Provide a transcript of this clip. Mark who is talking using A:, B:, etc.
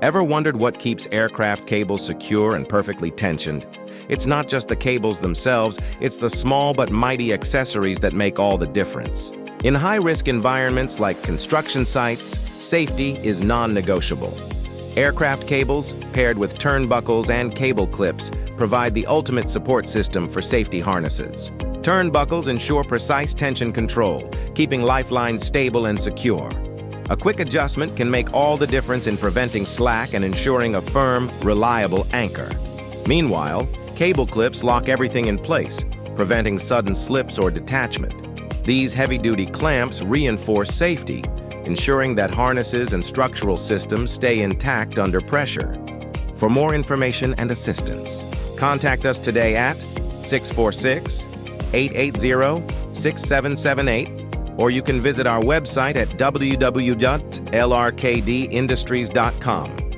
A: Ever wondered what keeps aircraft cables secure and perfectly tensioned? It's not just the cables themselves, it's the small but mighty accessories that make all the difference. In high-risk environments like construction sites, safety is non-negotiable. Aircraft cables, paired with turnbuckles and cable clips, provide the ultimate support system for safety harnesses. Turnbuckles ensure precise tension control, keeping lifelines stable and secure. A quick adjustment can make all the difference in preventing slack and ensuring a firm, reliable anchor. Meanwhile, cable clips lock everything in place, preventing sudden slips or detachment. These heavy-duty clamps reinforce safety, ensuring that harnesses and structural systems stay intact under pressure. For more information and assistance, contact us today at 646-880-6778, or you can visit our website at www.lrkdindustries.com.